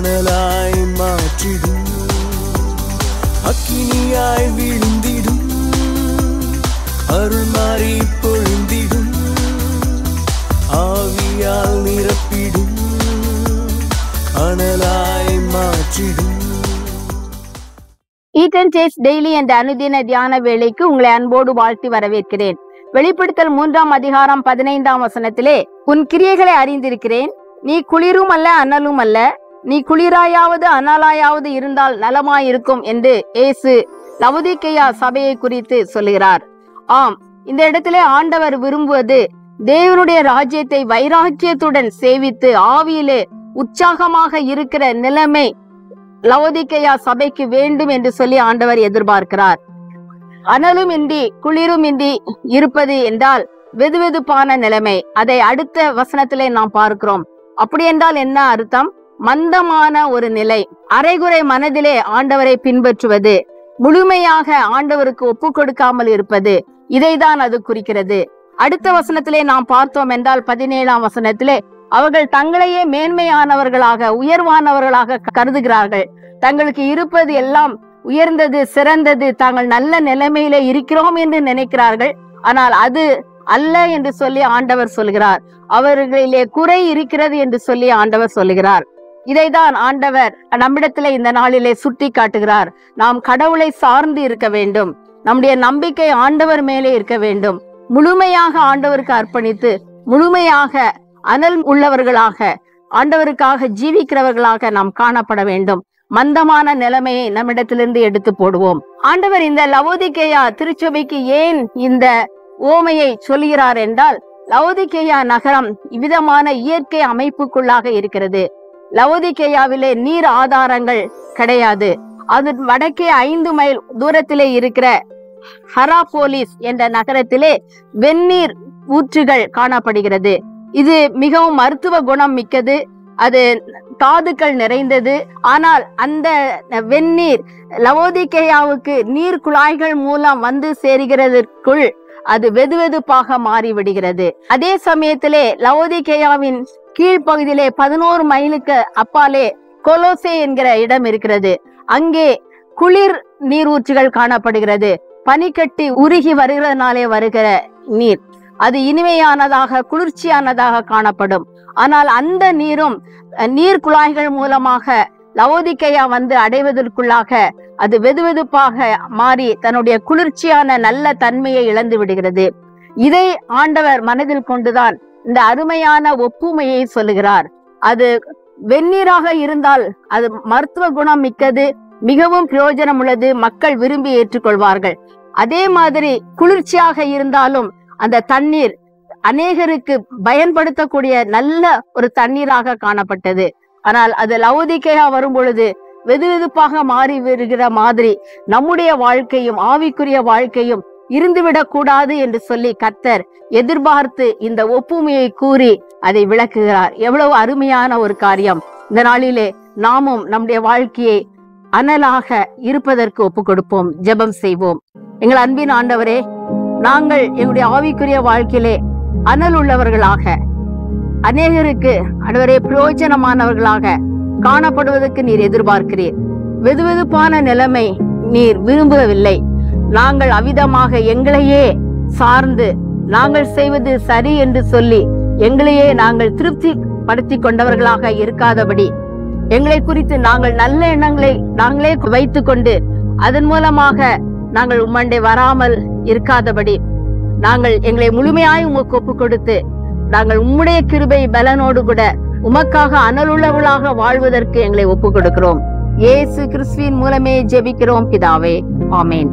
அனலாய் மாற்றிடும், அக்கினியாய் விழுந்திடும், அருள் மாறி பொழிந்திடும், ஆவியால் நிரப்பிடும், அனலாய் மாற்றிடும். ஈட் அண்ட் டேஸ்ட் டெய்லி என்ற அனுதின தியான வேளைக்கு உங்களை அன்போடு வாழ்த்தி வரவேற்கிறேன். வெளிப்படுத்தல் 3ஆம் அதிகாரம் 15ஆம் வசனத்திலே, உன் கிரியைகளை அறிந்திருக்கிறேன், நீ குளிரும் அல்ல அனலும் அல்ல, நீ குளிராயாவது அனலாயாவது இருந்தால் நலமாயிருக்கும் என்று இயேசு லவோதிக்கேயா சபையை குறித்து சொல்லுகிறார். ஆம், இந்த இடத்திலே ஆண்டவர் விரும்புவது தேவனுடைய ராஜ்யத்தை வைராக்கியத்துடன் சேவித்து ஆவியிலே உற்சாகமாக இருக்கிற நிலைமை லவோதிக்கேயா சபைக்கு வேண்டும் என்று சொல்லி ஆண்டவர் எதிர்பார்க்கிறார். அனலும் இன்றி குளிரும் இன்றி இருப்பது என்றால் வெதுவெதுப்பான நிலைமை. அதை அடுத்த வசனத்திலே நாம் பார்க்கிறோம். அப்படி என்றால் என்ன அர்த்தம்? மந்தமான ஒரு நிலை, அரைகுறை மனதிலே ஆண்டவரை பின்பற்றுவது, முழுமையாக ஆண்டவருக்கு ஒப்பு கொடுக்காமல் இருப்பது, இதைதான் அது குறிக்கிறது. அடுத்த வசனத்திலே நாம் பார்த்தோம் என்றால் 17ஆம் வசனத்திலே, அவர்கள் தங்களையே மேன்மையானவர்களாக உயர்வானவர்களாக கருதுகிறார்கள். தங்களுக்கு இருப்பது எல்லாம் உயர்ந்தது, சிறந்தது, தாங்கள் நல்ல நிலைமையிலே இருக்கிறோம் என்று நினைக்கிறார்கள். ஆனால் அது அல்ல என்று சொல்லி ஆண்டவர் சொல்கிறார். அவர்களிலே குறை இருக்கிறது என்று சொல்லி ஆண்டவர் சொல்லுகிறார். இதைதான் ஆண்டவர் நம்மிடத்திலே இந்த நாளிலே சுட்டி காட்டுகிறார். நாம் கடவுளை சார்ந்து இருக்க வேண்டும். நம்முடைய நம்பிக்கை ஆண்டவர் மேலே இருக்க வேண்டும். முழுமையாக ஆண்டவருக்கு அர்ப்பணித்து முழுமையாக அனல் உள்ளவர்களாக ஆண்டவருக்காக ஜீவிக்கிறவர்களாக நாம் காணப்பட வேண்டும். மந்தமான நிலைமையை நம்மிடத்திலிருந்து எடுத்து போடுவோம். ஆண்டவர் இந்த லவோதிக்கேயா திருச்சபைக்கு ஏன் இந்த ஓமையை சொல்கிறார் என்றால், லவோதிக்கேயா நகரம் இவ்விதமான இயற்கை அமைப்புக்குள்ளாக இருக்கிறது. லவோதிக்கேயாவிலே நீர் ஆதாரங்கள் கிடையாது. அது வடக்கே 5 மைல் தூரத்திலே இருக்கிற ஹராபோலிஸ் என்ற நகரத்திலே வெந்நீர் ஊற்றுகள் காணப்படுகிறது. இது மிகவும் மருத்துவ குணம் மிக்கது, அது தாதுக்கள் நிறைந்தது. ஆனால் அந்த வெந்நீர் லவோதிக்கேயாவுக்கு நீர் குழாய்கள் மூலம் வந்து சேருகிறதற்குள் அது வெதுவெதுப்பாக மாறிவிடுகிறது. அதே சமயத்திலே லவோதிக்கேயாவின் கீழ்ப்பகுதியிலே 11 மைலுக்கு அப்பாலே கொலோசே என்கிற இடம் இருக்கிறது. அங்கே குளிர் நீரூற்றுகள் காணப்படுகிறது. பனிக்கட்டி உருகி வருகிறதுனாலே வருகிற நீர் அது இனிமையானதாக குளிர்ச்சியானதாக காணப்படும். ஆனால் அந்த நீரும் நீர் குழாய்கள் மூலமாக லவோதிக்கேயா வந்து அடைவதற்குள்ளாக அது வெதுவெதுப்பாக மாறி தன்னுடைய குளிர்ச்சியான நல்ல தன்மையை இழந்து விடுகிறது. இதை ஆண்டவர் மனதில் கொண்டுதான் இந்த அருமையான ஒப்புமையை சொல்லுகிறார். அது வெந்நீராக இருந்தால் அது மருத்துவ குணம் மிக்கது, மிகவும் பிரயோஜனம் உள்ளது, மக்கள் விரும்பி ஏற்றுக்கொள்வார்கள். அதே மாதிரி குளிர்ச்சியாக இருந்தாலும் அந்த தண்ணீர் அநேகருக்கு பயன்படுத்தக்கூடிய நல்ல ஒரு தண்ணீராக காணப்பட்டது. ஆனால் அது லவோதிக்கேயா வரும் பொழுது வெதுவெதுப்பாக மாறி வருகிற மாதிரி நம்முடைய வாழ்க்கையும் ஆவிக்குரிய வாழ்க்கையும் இருந்துவிடக் கூடாது என்று சொல்லி கர்த்தர் எதிர்பார்த்து இந்த ஒப்புமையை கூறி அதை விளக்குகிறார். எவ்வளவு அருமையான ஒரு காரியம்! இந்த நாளிலே நாமும் நம்முடைய வாழ்க்கையை அனலாக இருப்பதற்கு ஒப்பு கொடுப்போம். ஜெபம் செய்வோம். எங்கள் அன்பின் ஆண்டவரே, நாங்கள் எங்களுடைய ஆவிக்குரிய வாழ்க்கையிலே அனல் உள்ளவர்களாக, அநேகருக்கு ஆண்டவரே பிரயோஜனமானவர்களாக காணப்படுவதற்கு நீர் எதிர்பார்க்கிறீர். வெதுவெதுப்பான நிலைமை நீர் விரும்பவில்லை. நாங்கள் அவிதமாக எங்களையே சார்ந்து நாங்கள் செய்வது சரி என்று சொல்லி எங்களையே நாங்கள் திருப்தி படுத்தி கொண்டவர்களாக இருக்காதபடி, எங்களை குறித்து நாங்கள் நல்ல எண்ணங்களை நாங்களே வைத்துக் கொண்டு அதன் மூலமாக நாங்கள் உம்மண்டை வராமல் இருக்காதபடி, நாங்கள் எங்களை முழுமையாய் உமக்கு ஒப்பு கொடுத்து நாங்கள் உம்முடைய கிருபை பலனோடு கூட உமக்காக அனலுள்ளவர்களாக வாழ்வதற்கு எங்களை ஒப்பு கொடுக்கிறோம். இயேசு கிறிஸ்துவின் மூலமே ஜெபிக்கிறோம் பிதாவே, ஆமென்.